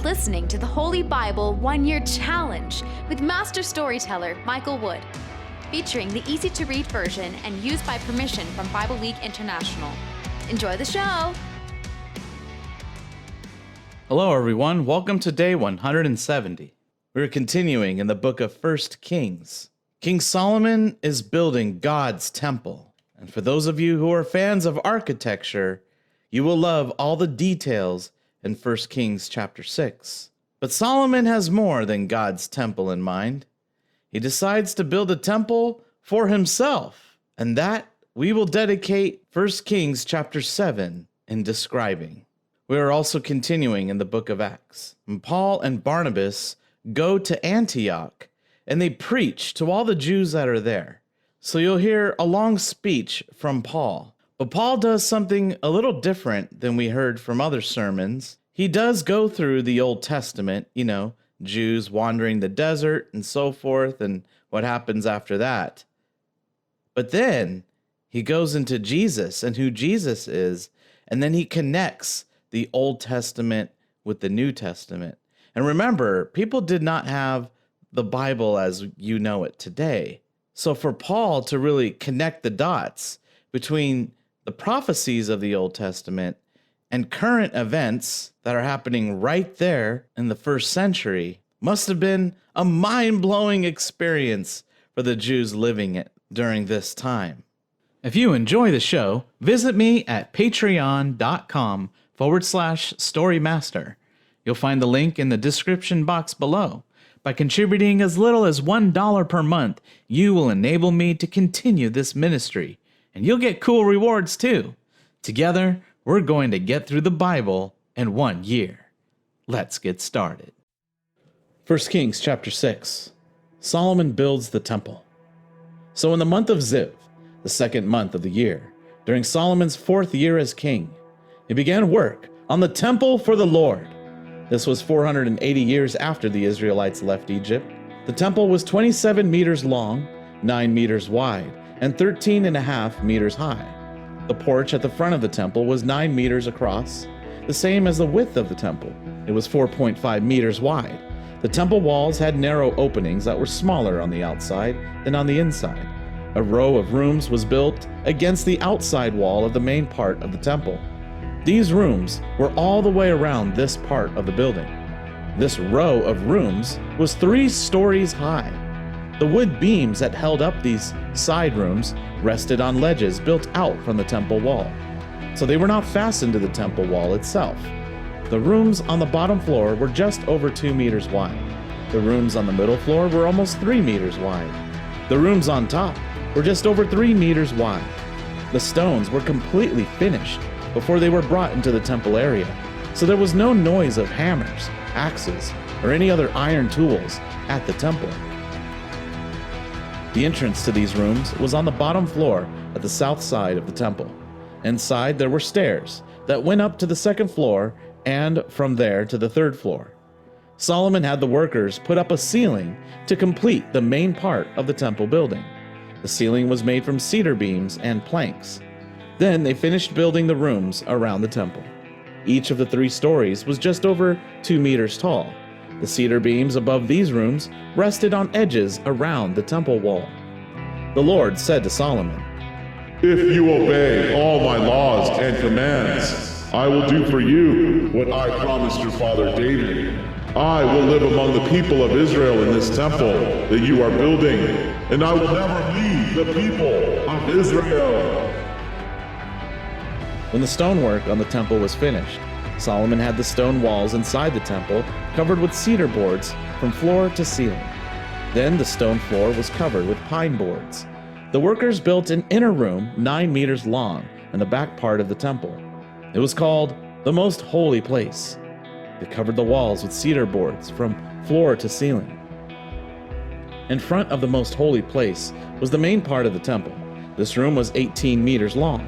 listening to the Holy Bible 1-Year Challenge with Master Storyteller Michael Wood, featuring the easy-to-read version and used by permission from Bible League International. Enjoy the show! Hello everyone, welcome to day 170. We're continuing in the book of 1 Kings. King Solomon is building God's temple. And for those of you who are fans of architecture, you will love all the details in 1 Kings chapter 6. But Solomon has more than God's temple in mind. He decides to build a temple for himself, and that we will dedicate 1 Kings chapter 7 in describing. We are also continuing in the book of Acts. And Paul and Barnabas go to Antioch, and they preach to all the Jews that are there. So you'll hear a long speech from Paul. But Paul does something a little different than we heard from other sermons. He does go through the Old Testament, Jews wandering the desert and so forth, and what happens after that. But then he goes into Jesus and who Jesus is, and then he connects the Old Testament with the New Testament. And remember, people did not have the Bible as you know it today. So for Paul to really connect the dots between the prophecies of the Old Testament and current events that are happening right there in the first century must have been a mind-blowing experience for the Jews living it during this time. If you enjoy the show, visit me at patreon.com/storymaster. You'll find the link in the description box below. By contributing as little as $1 per month, you will enable me to continue this ministry. And you'll get cool rewards too. Together, we're going to get through the Bible in 1 year. Let's get started. 1 Kings chapter 6. Solomon builds the temple. So in the month of Ziv, the second month of the year, during Solomon's 4th year as king, he began work on the temple for the Lord. This was 480 years after the Israelites left Egypt. The temple was 27 meters long, 9 meters wide, and 13.5 meters high. The porch at the front of the temple was 9 meters across, the same as the width of the temple. It was 4.5 meters wide. The temple walls had narrow openings that were smaller on the outside than on the inside. A row of rooms was built against the outside wall of the main part of the temple. These rooms were all the way around this part of the building. This row of rooms was 3 stories high. The wood beams that held up these side rooms rested on ledges built out from the temple wall, so they were not fastened to the temple wall itself. The rooms on the bottom floor were just over 2 meters wide. The rooms on the middle floor were almost 3 meters wide. The rooms on top were just over 3 meters wide. The stones were completely finished before they were brought into the temple area, so there was no noise of hammers, axes, or any other iron tools at the temple. The entrance to these rooms was on the bottom floor at the south side of the temple. Inside there were stairs that went up to the second floor and from there to the third floor. Solomon had the workers put up a ceiling to complete the main part of the temple building. The ceiling was made from cedar beams and planks. Then they finished building the rooms around the temple. Each of the 3 stories was just over 2 meters tall. The cedar beams above these rooms rested on edges around the temple wall. The Lord said to Solomon, "If you obey all my laws and commands, I will do for you what I promised your father David. I will live among the people of Israel in this temple that you are building, and I will never leave the people of Israel." When the stonework on the temple was finished, Solomon had the stone walls inside the temple covered with cedar boards from floor to ceiling. Then the stone floor was covered with pine boards. The workers built an inner room 9 meters long in the back part of the temple. It was called the Most Holy Place. They covered the walls with cedar boards from floor to ceiling. In front of the Most Holy Place was the main part of the temple. This room was 18 meters long.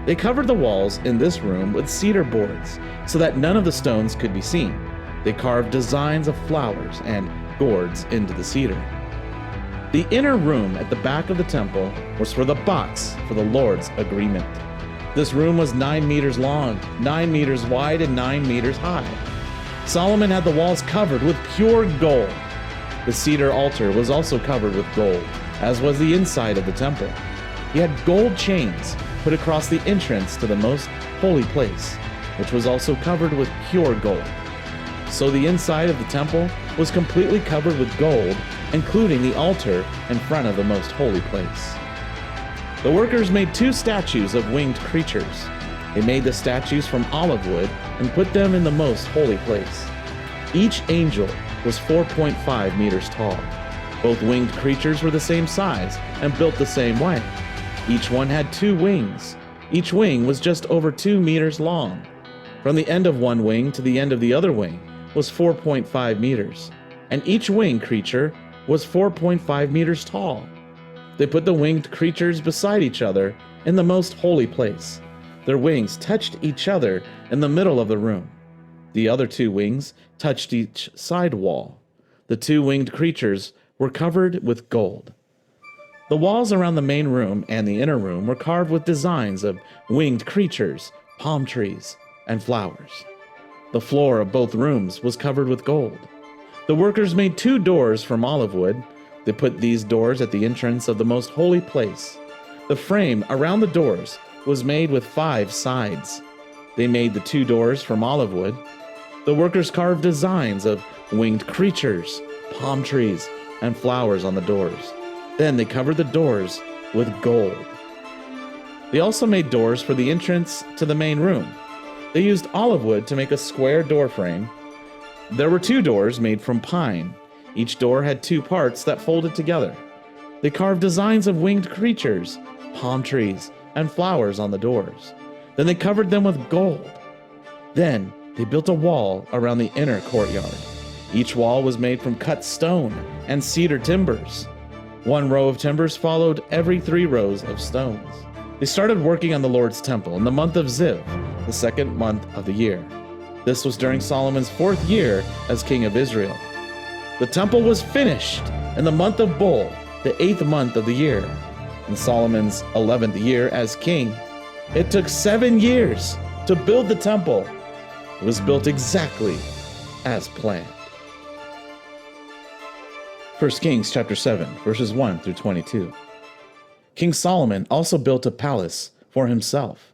They covered the walls in this room with cedar boards so that none of the stones could be seen. They carved designs of flowers and gourds into the cedar. The inner room at the back of the temple was for the box for the Lord's agreement. This room was 9 meters long, 9 meters wide, and 9 meters high. Solomon had the walls covered with pure gold. The cedar altar was also covered with gold, as was the inside of the temple. He had gold chains put across the entrance to the most holy place, which was also covered with pure gold. So the inside of the temple was completely covered with gold, including the altar in front of the most holy place. The workers made 2 statues of winged creatures. They made the statues from olive wood and put them in the most holy place. Each angel was 4.5 meters tall. Both winged creatures were the same size and built the same way. Each one had 2 wings. Each wing was just over 2 meters long. From the end of one wing to the end of the other wing was 4.5 meters, and each winged creature was 4.5 meters tall. They put the winged creatures beside each other in the most holy place. Their wings touched each other in the middle of the room. The other 2 wings touched each side wall. The 2 winged creatures were covered with gold. The walls around the main room and the inner room were carved with designs of winged creatures, palm trees, and flowers. The floor of both rooms was covered with gold. The workers made 2 doors from olive wood. They put these doors at the entrance of the most holy place. The frame around the doors was made with 5 sides. They made the 2 doors from olive wood. The workers carved designs of winged creatures, palm trees, and flowers on the doors. Then they covered the doors with gold. They also made doors for the entrance to the main room. They used olive wood to make a square door frame. There were 2 doors made from pine. Each door had 2 parts that folded together. They carved designs of winged creatures, palm trees, and flowers on the doors. Then they covered them with gold. Then they built a wall around the inner courtyard. Each wall was made from cut stone and cedar timbers. 1 row of timbers followed every 3 rows of stones. They started working on the Lord's temple in the month of Ziv, the 2nd month of the year. This was during Solomon's 4th year as king of Israel. The temple was finished in the month of Bul, the 8th month of the year, in Solomon's 11th year as king. It took 7 years to build the temple. It was built exactly as planned. 1 Kings chapter 7, verses 1 through 22. King Solomon also built a palace for himself.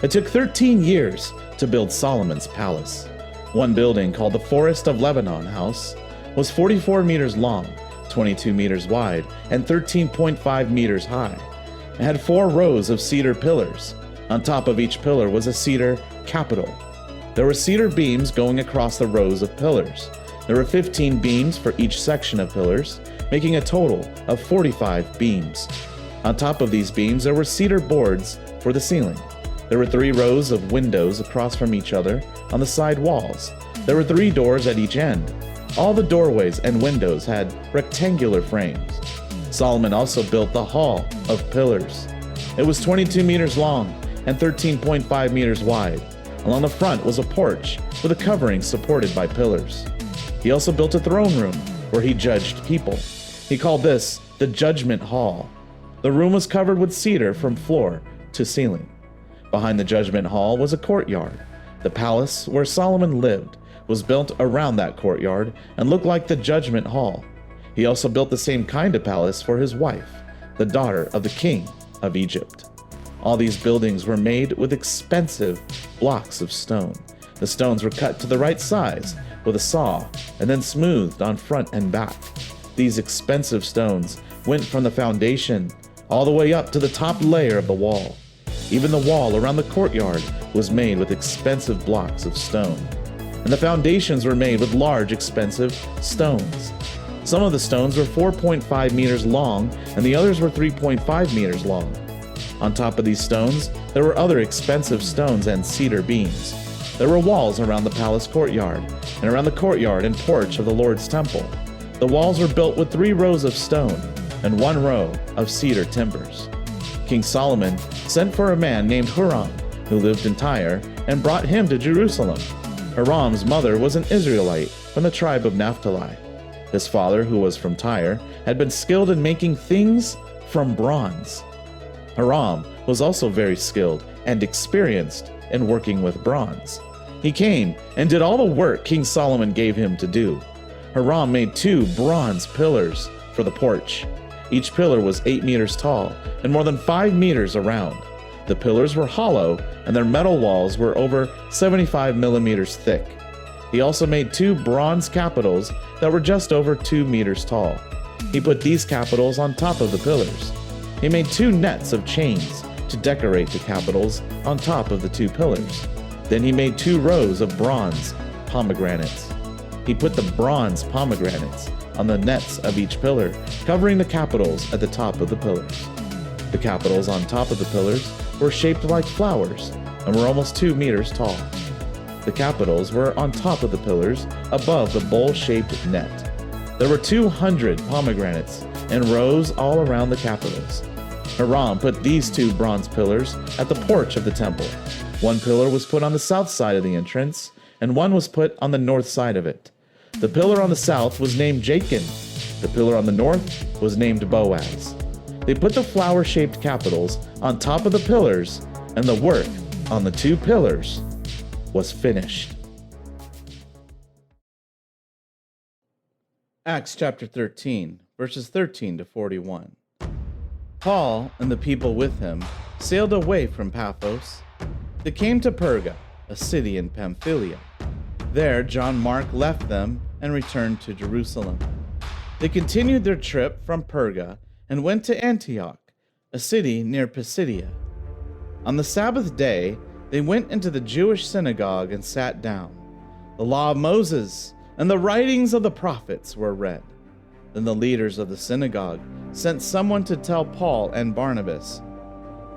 It took 13 years to build Solomon's palace. One building, called the Forest of Lebanon House, was 44 meters long, 22 meters wide, and 13.5 meters high. It had 4 rows of cedar pillars. On top of each pillar was a cedar capital. There were cedar beams going across the rows of pillars. There were 15 beams for each section of pillars, making a total of 45 beams. On top of these beams, there were cedar boards for the ceiling. There were 3 rows of windows across from each other on the side walls. There were 3 doors at each end. All the doorways and windows had rectangular frames. Solomon also built the Hall of Pillars. It was 22 meters long and 13.5 meters wide. Along the front was a porch with a covering supported by pillars. He also built a throne room where he judged people. He called this the Judgment Hall. The room was covered with cedar from floor to ceiling. Behind the Judgment Hall was a courtyard. The palace where Solomon lived was built around that courtyard and looked like the Judgment Hall. He also built the same kind of palace for his wife, the daughter of the king of Egypt. All these buildings were made with expensive blocks of stone. The stones were cut to the right size with a saw and then smoothed on front and back. These expensive stones went from the foundation all the way up to the top layer of the wall. Even the wall around the courtyard was made with expensive blocks of stone, and the foundations were made with large, expensive stones. Some of the stones were 4.5 meters long, and the others were 3.5 meters long. On top of these stones, there were other expensive stones and cedar beams. There were walls around the palace courtyard, and around the courtyard and porch of the Lord's temple. The walls were built with 3 rows of stone and 1 row of cedar timbers. King Solomon sent for a man named Huram, who lived in Tyre, and brought him to Jerusalem. Huram's mother was an Israelite from the tribe of Naphtali. His father, who was from Tyre, had been skilled in making things from bronze. Huram was also very skilled and experienced in working with bronze. He came and did all the work King Solomon gave him to do. Hiram made 2 bronze pillars for the porch. Each pillar was 8 meters tall and more than 5 meters around. The pillars were hollow and their metal walls were over 75 millimeters thick. He also made 2 bronze capitals that were just over 2 meters tall. He put these capitals on top of the pillars. He made 2 nets of chains to decorate the capitals on top of the 2 pillars. Then he made 2 rows of bronze pomegranates. He put the bronze pomegranates on the nets of each pillar, covering the capitals at the top of the pillars. The capitals on top of the pillars were shaped like flowers and were almost 2 meters tall. The capitals were on top of the pillars above the bowl-shaped net. There were 200 pomegranates in rows all around the capitals. Hiram put these 2 bronze pillars at the porch of the temple. 1 pillar was put on the south side of the entrance, and 1 was put on the north side of it. The pillar on the south was named Jachin. The pillar on the north was named Boaz. They put the flower-shaped capitals on top of the pillars, and the work on the 2 pillars was finished. Acts chapter 13, verses 13 to 41. Paul and the people with him sailed away from Paphos. They came to Perga, a city in Pamphylia. There, John Mark left them and returned to Jerusalem. They continued their trip from Perga and went to Antioch, a city near Pisidia. On the Sabbath day, they went into the Jewish synagogue and sat down. The law of Moses and the writings of the prophets were read. Then the leaders of the synagogue sent someone to tell Paul and Barnabas,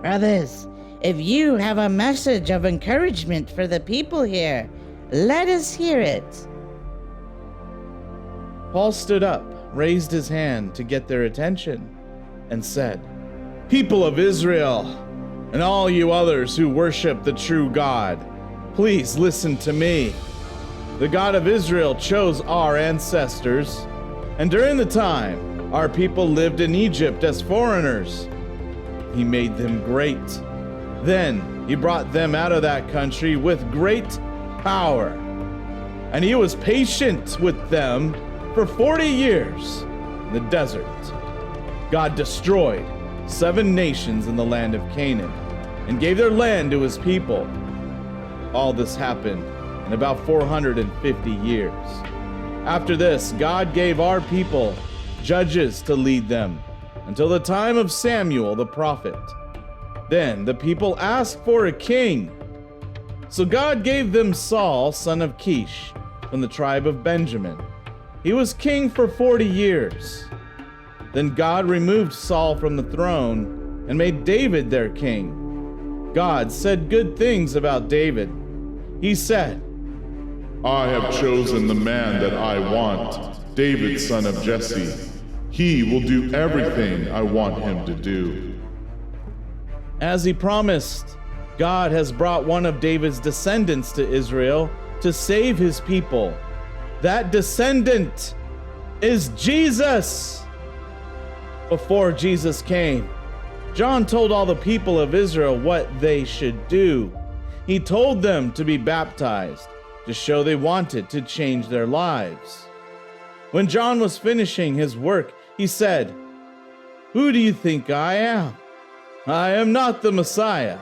"Brothers, if you have a message of encouragement for the people here, let us hear it." Paul stood up, raised his hand to get their attention, and said, "People of Israel, and all you others who worship the true God, please listen to me. The God of Israel chose our ancestors, and during the time our people lived in Egypt as foreigners. He made them great. Then he brought them out of that country with great power, and he was patient with them for 40 years in the desert. God destroyed 7 nations in the land of Canaan and gave their land to his people. All this happened in about 450 years. After this, God gave our people judges to lead them until the time of Samuel the prophet. Then the people asked for a king. So God gave them Saul, son of Kish, from the tribe of Benjamin. He was king for 40 years. Then God removed Saul from the throne and made David their king. God said good things about David. He said, I have chosen the man that I want, David, son of Jesse. He will do everything I want him to do. As he promised, God has brought one of David's descendants to Israel to save his people. That descendant is Jesus. Before Jesus came, John told all the people of Israel what they should do. He told them to be baptized to show they wanted to change their lives. When John was finishing his work, he said, "Who do you think I am? I am not the Messiah.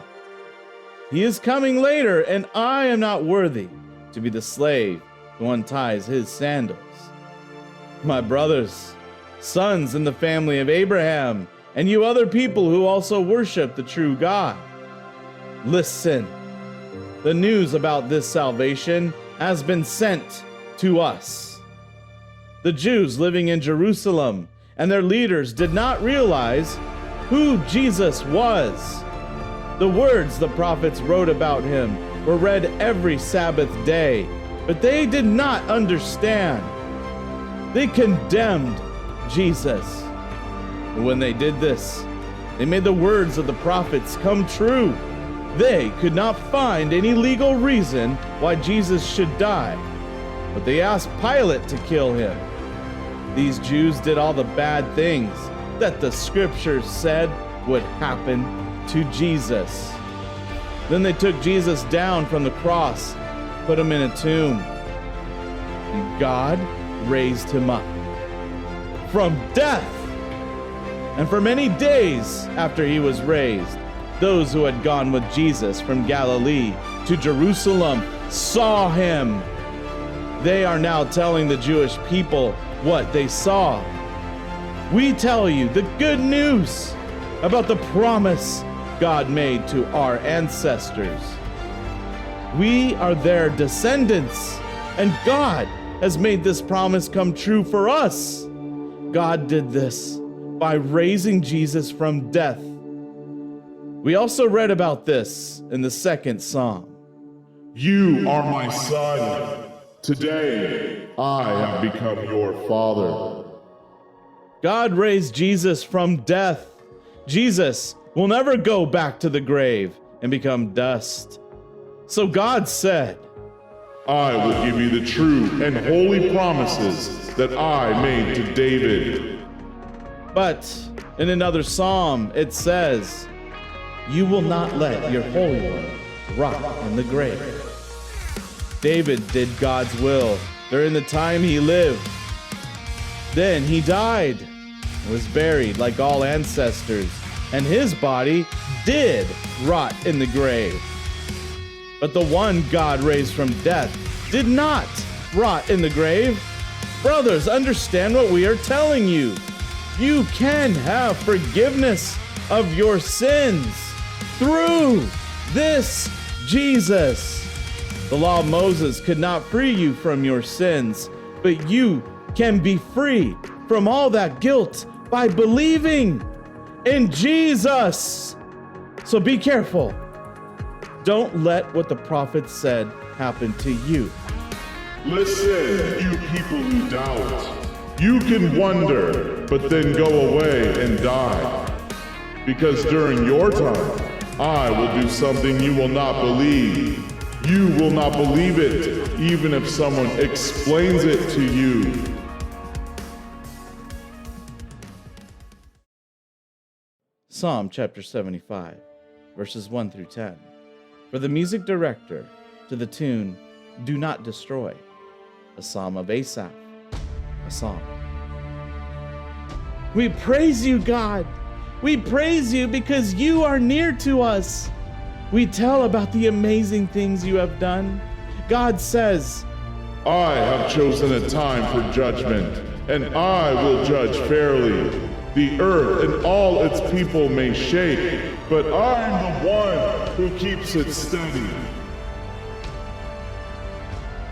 He is coming later, and I am not worthy to be the slave who unties his sandals. My brothers, sons in the family of Abraham, and you other people who also worship the true God, listen. The news about this salvation has been sent to us. The Jews living in Jerusalem and their leaders did not realize who Jesus was. The words the prophets wrote about him were read every Sabbath day, but they did not understand. They condemned Jesus. And when they did this, they made the words of the prophets come true. They could not find any legal reason why Jesus should die, but they asked Pilate to kill him. These Jews did all the bad things that the scriptures said would happen to Jesus. Then they took Jesus down from the cross, put him in a tomb. And God raised him up from death. And for many days after he was raised, those who had gone with Jesus from Galilee to Jerusalem saw him. They are now telling the Jewish people what they saw. We tell you the good news about the promise God made to our ancestors. We are their descendants, and God has made this promise come true for us. God did this by raising Jesus from death. We also read about this in the second psalm. You are my son. Today I have become your father. God raised Jesus from death. Jesus will never go back to the grave and become dust. So God said, I will give you the true and holy promises that I made to David. But in another psalm, it says, you will not let your Holy One rot in the grave. David did God's will during the time he lived. Then he died and was buried like all ancestors, and his body did rot in the grave. But the one God raised from death did not rot in the grave. Brothers, understand what we are telling you. You can have forgiveness of your sins through this Jesus. The law of Moses could not free you from your sins, but you can be free from all that guilt by believing in Jesus. So be careful. Don't let what the prophet said happen to you. Listen, you people who doubt. You can wonder, but then go away and die. Because during your time, I will do something you will not believe. You will not believe it, even if someone explains it to you. Psalm chapter 75, verses 1 through 10. For the music director, to the tune, Do Not Destroy, a psalm of Asaph, a psalm. We praise you, God. We praise you because you are near to us. We tell about the amazing things you have done. God says, I have chosen a time for judgment, and I will judge fairly. The earth and all its people may shake, but I am the one who keeps it steady.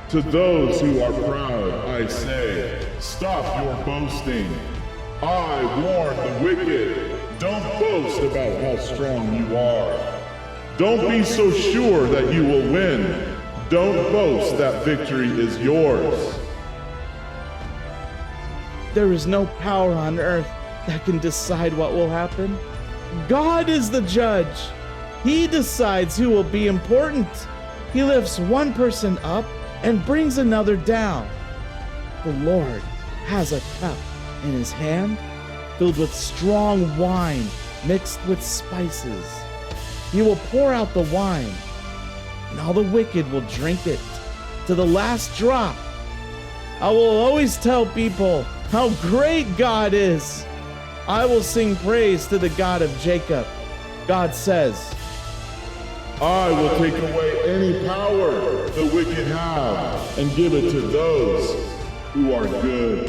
To those who are proud, I say, stop your boasting. I warn the wicked, don't boast about how strong you are. Don't be so sure that you will win. Don't boast that victory is yours. there is no power on earth that can decide what will happen. God is the judge. He decides who will be important. He lifts one person up and brings another down. The Lord has a cup in his hand filled with strong wine mixed with spices. He will pour out the wine, and all the wicked will drink it to the last drop. I will always tell people how great God is. I will sing praise to the God of Jacob. God says, I will take away any power the wicked have and give it to those who are good.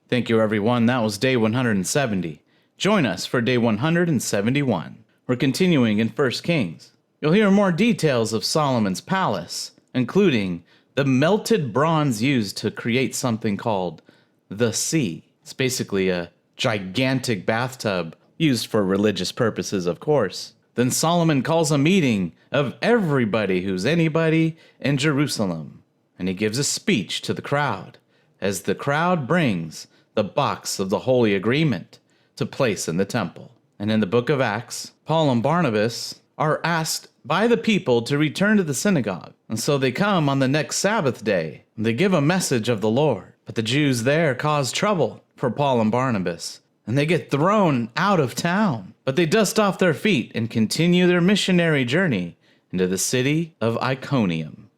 Thank you, everyone. That was day 170. Join us for day 171. We're continuing in 1 Kings. You'll hear more details of Solomon's palace, including the melted bronze used to create something called the sea. It's basically a gigantic bathtub used for religious purposes, of course. Then Solomon calls a meeting of everybody who's anybody in Jerusalem, and he gives a speech to the crowd as the crowd brings the box of the Holy Agreement to place in the temple. And in the book of Acts, Paul and Barnabas are asked by the people to return to the synagogue. And so they come on the next Sabbath day, and they give a message of the Lord. But the Jews there cause trouble for Paul and Barnabas, and they get thrown out of town. But they dust off their feet and continue their missionary journey into the city of Iconium.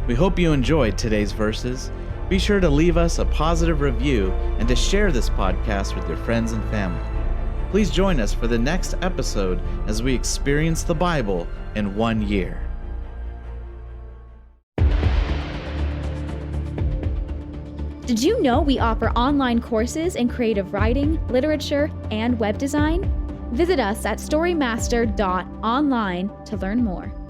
We hope you enjoyed today's verses. Be sure to leave us a positive review and to share this podcast with your friends and family. Please join us for the next episode as we experience the Bible in 1 year. Did you know we offer online courses in creative writing, literature, and web design? Visit us at storymaster.online to learn more.